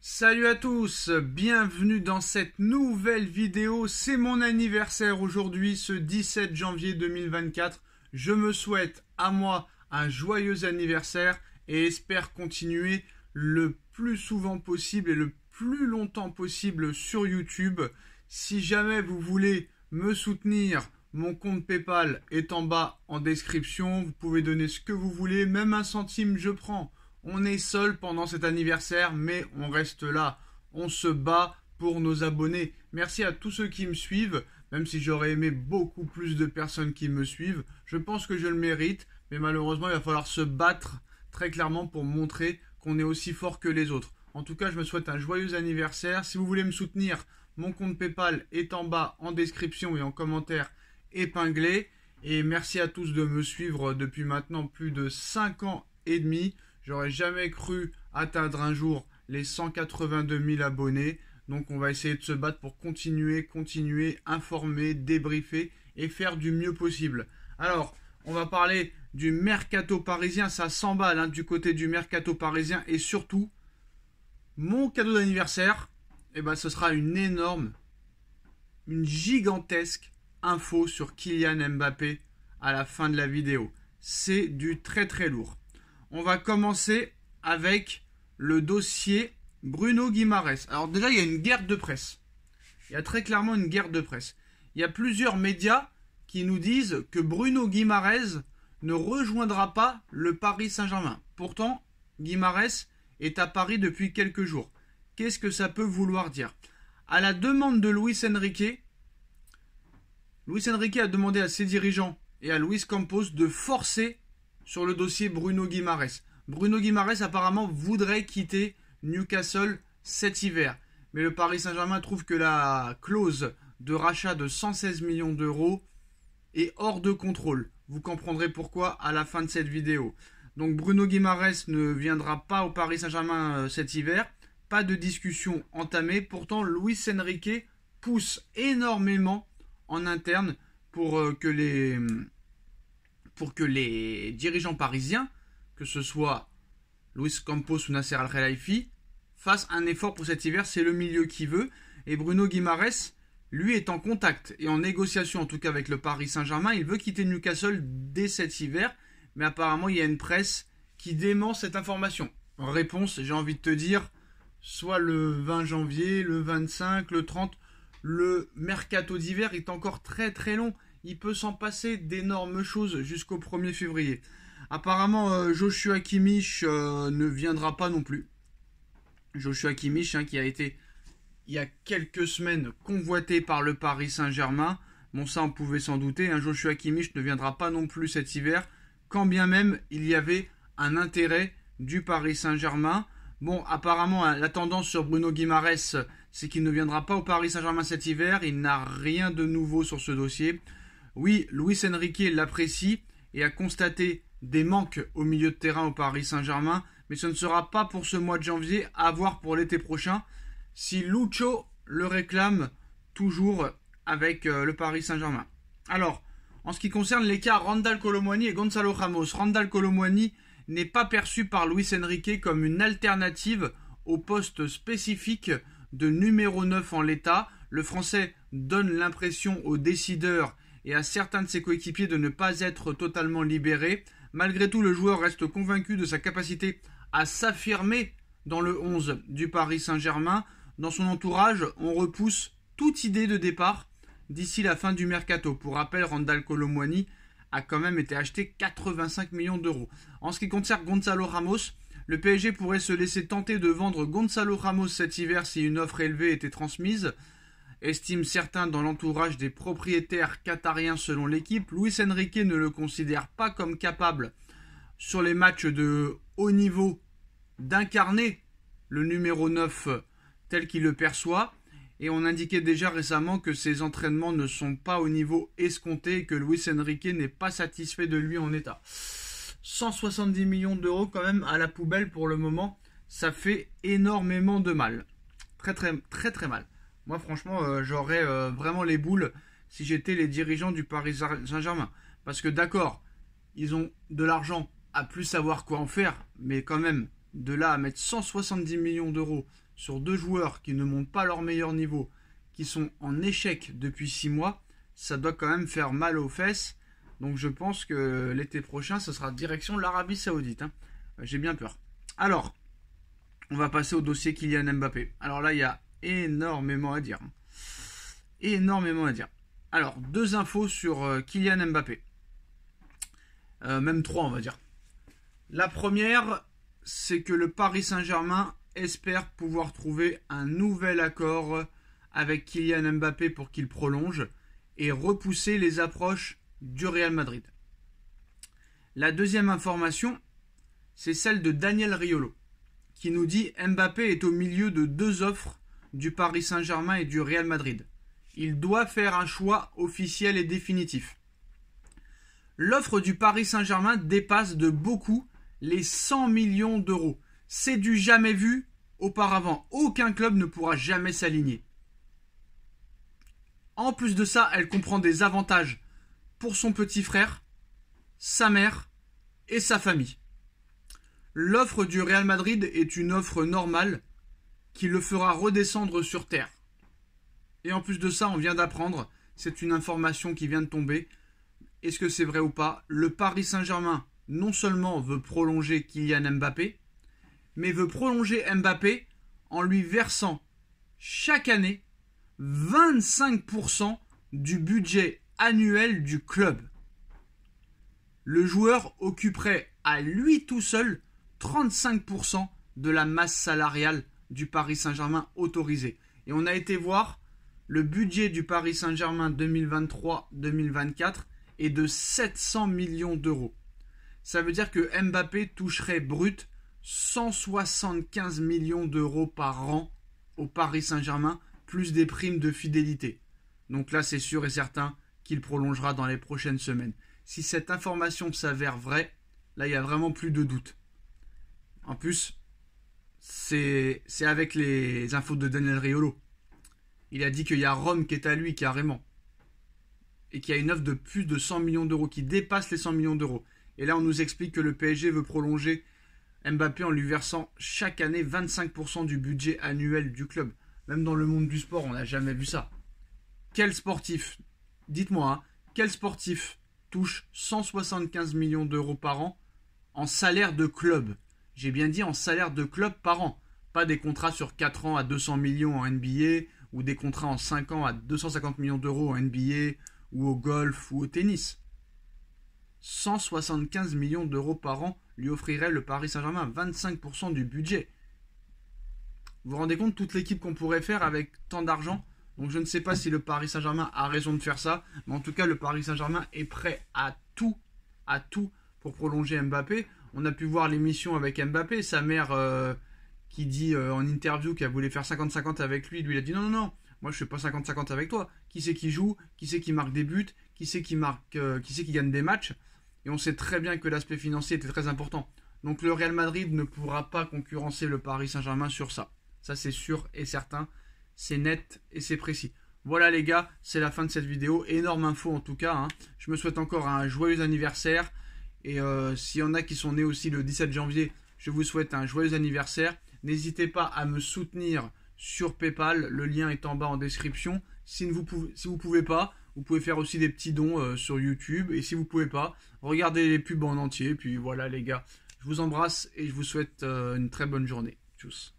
Salut à tous, bienvenue dans cette nouvelle vidéo. C'est mon anniversaire aujourd'hui, ce 17 janvier 2024. Je me souhaite à moi un joyeux anniversaire et espère continuer le plus souvent possible et le plus longtemps possible sur YouTube. Si jamais vous voulez me soutenir, mon compte PayPal est en bas en description. Vous pouvez donner ce que vous voulez, même un centime je prends. On est seul pendant cet anniversaire, mais on reste là. On se bat pour nos abonnés. Merci à tous ceux qui me suivent, même si j'aurais aimé beaucoup plus de personnes qui me suivent. Je pense que je le mérite, mais malheureusement, il va falloir se battre très clairement pour montrer qu'on est aussi fort que les autres. En tout cas, je me souhaite un joyeux anniversaire. Si vous voulez me soutenir, mon compte PayPal est en bas en description et en commentaire épinglé. Et merci à tous de me suivre depuis maintenant plus de 5 ans et demi. J'aurais jamais cru atteindre un jour les 182 000 abonnés. Donc on va essayer de se battre pour continuer, informer, débriefer et faire du mieux possible. Alors, on va parler du mercato parisien. Ça s'emballe du côté du mercato parisien. Et surtout, mon cadeau d'anniversaire, ce sera une gigantesque info sur Kylian Mbappé à la fin de la vidéo. C'est du très très lourd. On va commencer avec le dossier Bruno Guimaraes. Alors déjà, il y a une guerre de presse. Il y a très clairement une guerre de presse. Il y a plusieurs médias qui nous disent que Bruno Guimaraes ne rejoindra pas le Paris Saint-Germain. Pourtant, Guimaraes est à Paris depuis quelques jours. Qu'est-ce que ça peut vouloir dire? À la demande de Luis Enrique a demandé à ses dirigeants et à Luis Campos de forcer sur le dossier Bruno Guimaraes. Bruno Guimaraes apparemment voudrait quitter Newcastle cet hiver. Mais le Paris Saint-Germain trouve que la clause de rachat de 116 millions d'euros est hors de contrôle. Vous comprendrez pourquoi à la fin de cette vidéo. Donc Bruno Guimaraes ne viendra pas au Paris Saint-Germain cet hiver. Pas de discussion entamée. Pourtant, Luis Enrique pousse énormément en interne pour que les dirigeants parisiens, que ce soit Luis Campos ou Nasser Al-Khelaifi, fassent un effort pour cet hiver. C'est le milieu qui veut. Et Bruno Guimaraes, lui, est en contact et en négociation, en tout cas avec le Paris Saint-Germain. Il veut quitter Newcastle dès cet hiver. Mais apparemment, il y a une presse qui dément cette information. Réponse, j'ai envie de te dire, soit le 20 janvier, le 25, le 30. Le mercato d'hiver est encore très très long. Il peut s'en passer d'énormes choses jusqu'au 1er février. Apparemment, Joshua Kimmich ne viendra pas non plus. Joshua Kimmich, qui a été, il y a quelques semaines, convoité par le Paris Saint-Germain. Bon, ça, on pouvait s'en douter. Joshua Kimmich ne viendra pas non plus cet hiver, quand bien même il y avait un intérêt du Paris Saint-Germain. Bon, apparemment, la tendance sur Bruno Guimaraes, c'est qu'il ne viendra pas au Paris Saint-Germain cet hiver. Il n'a rien de nouveau sur ce dossier. Oui, Luis Enrique l'apprécie et a constaté des manques au milieu de terrain au Paris Saint-Germain, mais ce ne sera pas pour ce mois de janvier, à voir pour l'été prochain, si Lucho le réclame toujours avec le Paris Saint-Germain. Alors, en ce qui concerne les cas Randal Kolo Muani et Gonzalo Ramos, Randal Kolo Muani n'est pas perçu par Luis Enrique comme une alternative au poste spécifique de numéro 9 en l'état. Le Français donne l'impression aux décideurs et à certains de ses coéquipiers de ne pas être totalement libérés. Malgré tout, le joueur reste convaincu de sa capacité à s'affirmer dans le 11 du Paris Saint-Germain. Dans son entourage, on repousse toute idée de départ d'ici la fin du mercato. Pour rappel, Randal Kolo Muani a quand même été acheté 85 millions d'euros. En ce qui concerne Gonzalo Ramos, le PSG pourrait se laisser tenter de vendre Gonzalo Ramos cet hiver si une offre élevée était transmise. Estiment certains dans l'entourage des propriétaires qatariens selon l'équipe. Luis Enrique ne le considère pas comme capable sur les matchs de haut niveau d'incarner le numéro 9 tel qu'il le perçoit. Et on indiquait déjà récemment que ses entraînements ne sont pas au niveau escompté et que Luis Enrique n'est pas satisfait de lui en état. 170 millions d'euros quand même à la poubelle pour le moment. Ça fait énormément de mal. Très très très très mal. Moi, franchement, j'aurais vraiment les boules si j'étais les dirigeants du Paris Saint-Germain. Parce que d'accord, ils ont de l'argent à plus savoir quoi en faire, mais quand même, de là à mettre 170 millions d'euros sur deux joueurs qui ne montent pas leur meilleur niveau, qui sont en échec depuis 6 mois, ça doit quand même faire mal aux fesses. Donc je pense que l'été prochain, ce sera direction l'Arabie Saoudite. J'ai bien peur. Alors, on va passer au dossier Kylian Mbappé. Alors là, il y a énormément à dire. Énormément à dire. Alors, 2 infos sur Kylian Mbappé. Même 3, on va dire. La première, c'est que le Paris Saint-Germain espère pouvoir trouver un nouvel accord avec Kylian Mbappé pour qu'il prolonge et repousser les approches du Real Madrid. La deuxième information, c'est celle de Daniel Riolo, qui nous dit Mbappé est au milieu de 2 offres du Paris Saint-Germain et du Real Madrid. Il doit faire un choix officiel et définitif. L'offre du Paris Saint-Germain dépasse de beaucoup les 100 millions d'euros. C'est du jamais vu auparavant. Aucun club ne pourra jamais s'aligner. En plus de ça, elle comprend des avantages pour son petit frère, sa mère et sa famille. L'offre du Real Madrid est une offre normale qui le fera redescendre sur terre. Et en plus de ça, on vient d'apprendre, c'est une information qui vient de tomber. Est-ce que c'est vrai ou pas? Le Paris Saint-Germain non seulement veut prolonger Kylian Mbappé, mais veut prolonger Mbappé en lui versant chaque année 25% du budget annuel du club. Le joueur occuperait à lui tout seul 35% de la masse salariale du Paris Saint-Germain autorisée. Et on a été voir le budget du Paris Saint-Germain 2023-2024 est de 700 millions d'euros. Ça veut dire que Mbappé toucherait brut 175 millions d'euros par an au Paris Saint-Germain, plus des primes de fidélité. Donc là, c'est sûr et certain qu'il prolongera dans les prochaines semaines. Si cette information s'avère vraie, là, il n'y a vraiment plus de doute. En plus, c'est avec les infos de Daniel Riolo. Il a dit qu'il y a Rome qui est à lui carrément. Et qu'il y a une offre de plus de 100 millions d'euros, qui dépasse les 100 millions d'euros. Et là, on nous explique que le PSG veut prolonger Mbappé en lui versant chaque année 25% du budget annuel du club. Même dans le monde du sport, on n'a jamais vu ça. Quel sportif, dites-moi, quel sportif touche 175 millions d'euros par an en salaire de club? J'ai bien dit en salaire de club par an. Pas des contrats sur 4 ans à 200 millions en NBA ou des contrats en 5 ans à 250 millions d'euros en NBA ou au golf ou au tennis. 175 millions d'euros par an lui offrirait le Paris Saint-Germain, 25% du budget. Vous vous rendez compte toute l'équipe qu'on pourrait faire avec tant d'argent? Donc je ne sais pas si le Paris Saint-Germain a raison de faire ça, mais en tout cas le Paris Saint-Germain est prêt à tout pour prolonger Mbappé. On a pu voir l'émission avec Mbappé, sa mère qui dit en interview qu'elle voulait faire 50-50 avec lui, lui a dit non, moi je fais pas 50-50 avec toi. Qui c'est qui joue? Qui c'est qui marque des buts? Qui c'est qui gagne des matchs? Et on sait très bien que l'aspect financier était très important. Donc le Real Madrid ne pourra pas concurrencer le Paris Saint-Germain sur ça. Ça c'est sûr et certain, c'est net et c'est précis. Voilà les gars, c'est la fin de cette vidéo. Énorme info en tout cas. Je me souhaite encore un joyeux anniversaire. Et s'il y en a qui sont nés aussi le 17 janvier, je vous souhaite un joyeux anniversaire. N'hésitez pas à me soutenir sur PayPal. Le lien est en bas en description. Si vous pouvez pas, vous pouvez faire aussi des petits dons sur YouTube. Et si vous pouvez pas, regardez les pubs en entier. Puis voilà les gars, je vous embrasse et je vous souhaite une très bonne journée. Tchuss.